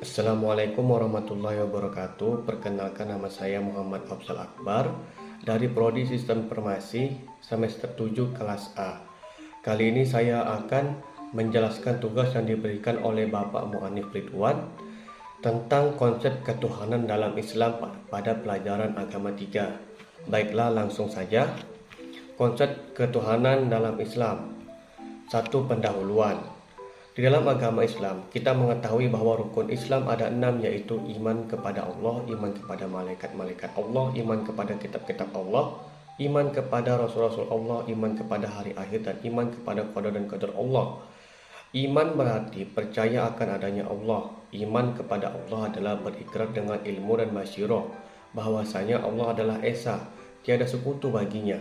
Assalamualaikum warahmatullahi wabarakatuh. Perkenalkan, nama saya Muhammad Afzal Akbar dari Prodi Sistem Informasi semester 7 kelas A. Kali ini saya akan menjelaskan tugas yang diberikan oleh Bapak Mu'anif Ridwan tentang konsep ketuhanan dalam Islam pada pelajaran agama 3. Baiklah, langsung saja. Konsep ketuhanan dalam Islam. Satu, pendahuluan. Di dalam agama Islam, kita mengetahui bahwa rukun Islam ada 6, yaitu iman kepada Allah, iman kepada malaikat-malaikat Allah, iman kepada kitab-kitab Allah, iman kepada rasul-rasul Allah, iman kepada hari akhir, dan iman kepada qada dan qadar Allah. Iman berarti percaya akan adanya Allah. Iman kepada Allah adalah berikrar dengan ilmu dan basyirah bahwasanya Allah adalah Esa, tiada sekutu baginya.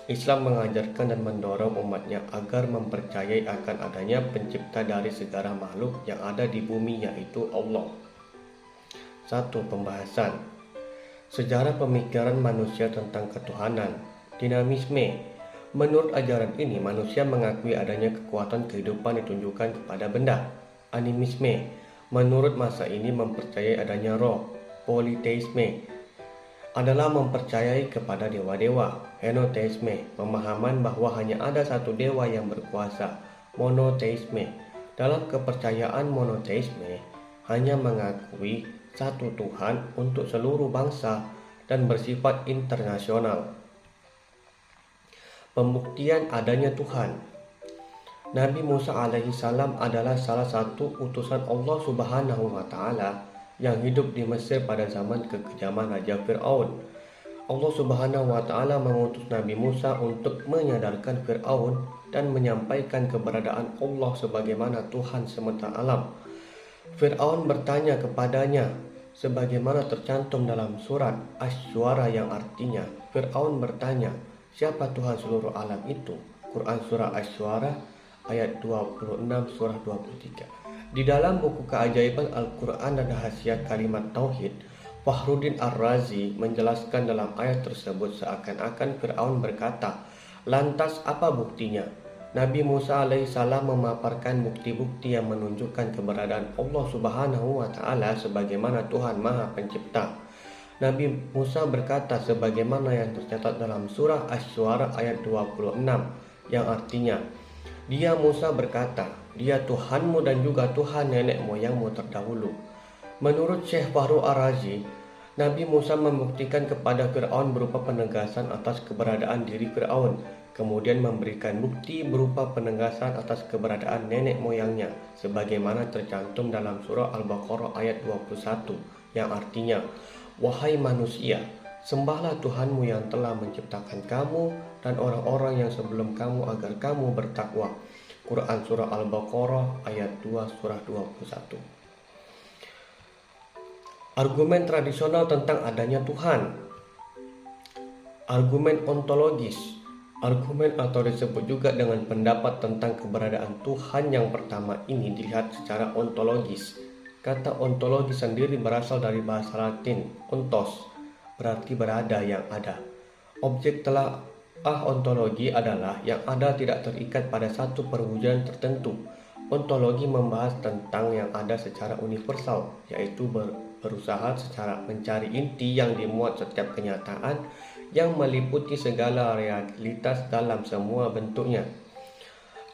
Islam mengajarkan dan mendorong umatnya agar mempercayai akan adanya pencipta dari segala makhluk yang ada di bumi, yaitu Allah. 1. Pembahasan sejarah pemikiran manusia tentang ketuhanan. Dinamisme. Menurut ajaran ini, manusia mengakui adanya kekuatan kehidupan ditunjukkan kepada benda. Animisme. Menurut masa ini mempercayai adanya roh. Politeisme adalah mempercayai kepada dewa-dewa. Henoteisme, pemahaman bahwa hanya ada satu dewa yang berkuasa. Monoteisme, dalam kepercayaan monoteisme hanya mengakui satu Tuhan untuk seluruh bangsa dan bersifat internasional. Pembuktian adanya Tuhan. Nabi Musa alaihissalam adalah salah satu utusan Allah Subhanahu wa Ta'ala yang hidup di Mesir pada zaman kekejaman Raja Fir'aun. Allah Subhanahu wa Ta'ala mengutus Nabi Musa untuk menyadarkan Fir'aun dan menyampaikan keberadaan Allah sebagaimana Tuhan semesta alam. Fir'aun bertanya kepadanya sebagaimana tercantum dalam surat Asy-Syu'ara, yang artinya Fir'aun bertanya, siapa Tuhan seluruh alam itu? Quran surah Asy-Syu'ara ayat 26 surah 23. Di dalam buku keajaiban Al-Quran dan Hasiat Kalimat Tauhid, Fakhruddin Ar-Razi menjelaskan dalam ayat tersebut seakan-akan Fir'aun berkata, lantas apa buktinya? Nabi Musa alaihissalam memaparkan bukti-bukti yang menunjukkan keberadaan Allah Subhanahu wa Ta'ala sebagaimana Tuhan Maha Pencipta. Nabi Musa berkata sebagaimana yang tercatat dalam surah Asy-Syu'ara ayat 26, yang artinya, dia Musa berkata, dia Tuhanmu dan juga Tuhan nenek moyangmu terdahulu. Menurut Syekh Fahru Ar-Razi, Nabi Musa membuktikan kepada Fir'aun berupa penegasan atas keberadaan diri Fir'aun, kemudian memberikan bukti berupa penegasan atas keberadaan nenek moyangnya, sebagaimana tercantum dalam surah Al-Baqarah ayat 21, yang artinya, wahai manusia, sembahlah Tuhanmu yang telah menciptakan kamu dan orang-orang yang sebelum kamu agar kamu bertakwa. Quran surah Al-Baqarah ayat 2 surah 21. Argumen tradisional tentang adanya Tuhan. Argumen ontologis. Argumen atau disebut juga dengan pendapat tentang keberadaan Tuhan yang pertama ini dilihat secara ontologis. Kata ontologi sendiri berasal dari bahasa Latin ontos, berarti berada, yang ada. Objek telah ontologi adalah yang ada tidak terikat pada satu perwujudan tertentu. Ontologi membahas tentang yang ada secara universal, yaitu berusaha secara mencari inti yang dimuat setiap kenyataan yang meliputi segala realitas dalam semua bentuknya.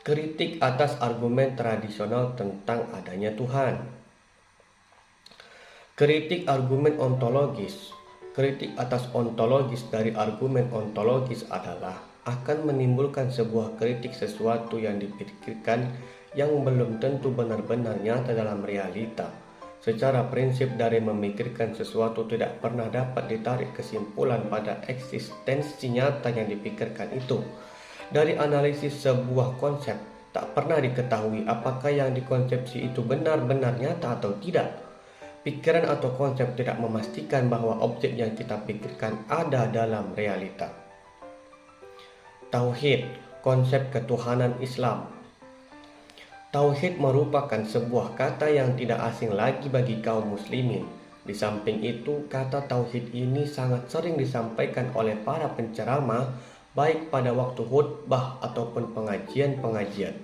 Kritik atas argumen tradisional tentang adanya Tuhan. Kritik argumen ontologis. Kritik atas ontologis dari argumen ontologis adalah akan menimbulkan sebuah kritik sesuatu yang dipikirkan yang belum tentu benar-benar nyata dalam realita. Secara prinsip, dari memikirkan sesuatu tidak pernah dapat ditarik kesimpulan pada eksistensi nyata yang dipikirkan itu. Dari analisis sebuah konsep, tak pernah diketahui apakah yang dikonsepsi itu benar-benar nyata atau tidak. Pikiran atau konsep tidak memastikan bahwa objek yang kita pikirkan ada dalam realita. Tauhid, konsep ketuhanan Islam. Tauhid merupakan sebuah kata yang tidak asing lagi bagi kaum muslimin. Di samping itu, kata tauhid ini sangat sering disampaikan oleh para penceramah, baik pada waktu khutbah ataupun pengajian-pengajian.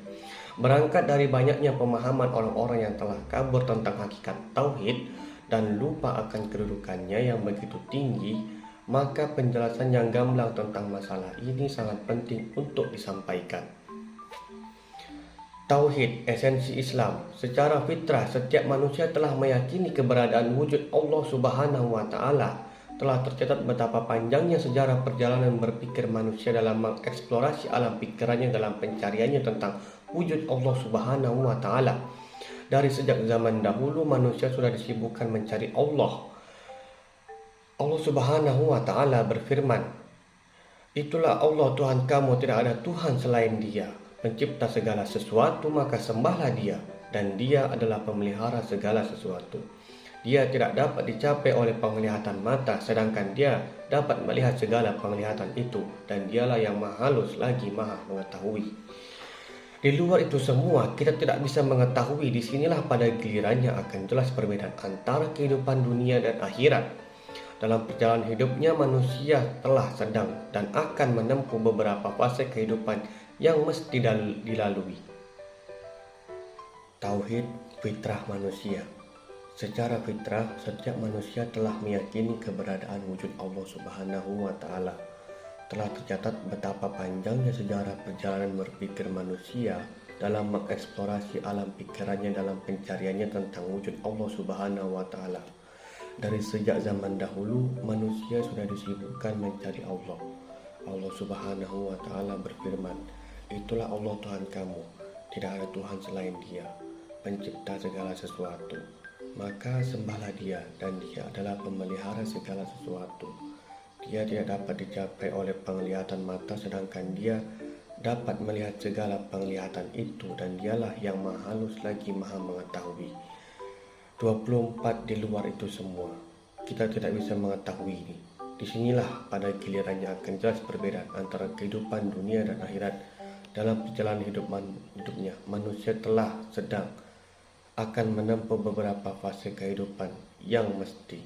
Berangkat dari banyaknya pemahaman orang-orang yang telah kabur tentang hakikat tauhid dan lupa akan kedudukannya yang begitu tinggi, maka penjelasan yang gamblang tentang masalah ini sangat penting untuk disampaikan. Tauhid, esensi Islam. Secara fitrah, setiap manusia telah meyakini keberadaan wujud Allah Subhanahu wa Ta'ala. Telah tercatat betapa panjangnya sejarah perjalanan berpikir manusia dalam mengeksplorasi alam pikirannya dalam pencariannya tentang wujud Allah Subhanahu wa Ta'ala. Dari sejak zaman dahulu manusia sudah disibukkan mencari Allah. Allah Subhanahu wa Ta'ala berfirman, "Itulah Allah Tuhan kamu, tidak ada Tuhan selain Dia. Pencipta segala sesuatu, maka sembahlah Dia, dan Dia adalah pemelihara segala sesuatu. Dia tidak dapat dicapai oleh penglihatan mata, sedangkan Dia dapat melihat segala penglihatan itu, dan Dialah yang maha halus lagi maha mengetahui." Di luar itu semua, kita tidak bisa mengetahui. Disinilah pada gilirannya akan jelas perbedaan antara kehidupan dunia dan akhirat. Dalam perjalanan hidupnya, manusia telah sedang dan akan menempuh beberapa fase kehidupan yang mesti dilalui. Tauhid fitrah manusia. Secara fitrah, setiap manusia telah meyakini keberadaan wujud Allah Subhanahu wa Ta'ala. Telah tercatat betapa panjangnya sejarah perjalanan berpikir manusia dalam mengeksplorasi alam pikirannya dalam pencariannya tentang wujud Allah Subhanahu wa Ta'ala. Dari sejak zaman dahulu, manusia sudah disibukkan mencari Allah. Allah Subhanahu wa Ta'ala berfirman, "Itulah Allah Tuhan kamu, tidak ada Tuhan selain Dia, pencipta segala sesuatu. Maka sembahlah Dia, dan Dia adalah pemelihara segala sesuatu. Dia tidak dapat dicapai oleh penglihatan mata, sedangkan Dia dapat melihat segala penglihatan itu, dan Dialah yang maha halus lagi maha mengetahui." 24 di luar itu semua, kita tidak bisa mengetahui ini. Disinilah pada gilirannya akan jelas perbedaan antara kehidupan dunia dan akhirat. Dalam perjalanan hidupnya, manusia telah sedang akan menempuh beberapa fase kehidupan yang mesti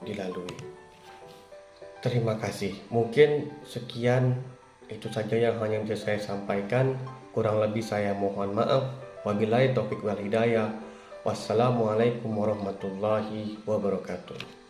dilalui. Terima kasih. Mungkin sekian itu saja yang hanya bisa saya sampaikan. Kurang lebih saya mohon maaf. Wabillahi taufik wal hidayah. Wassalamualaikum warahmatullahi wabarakatuh.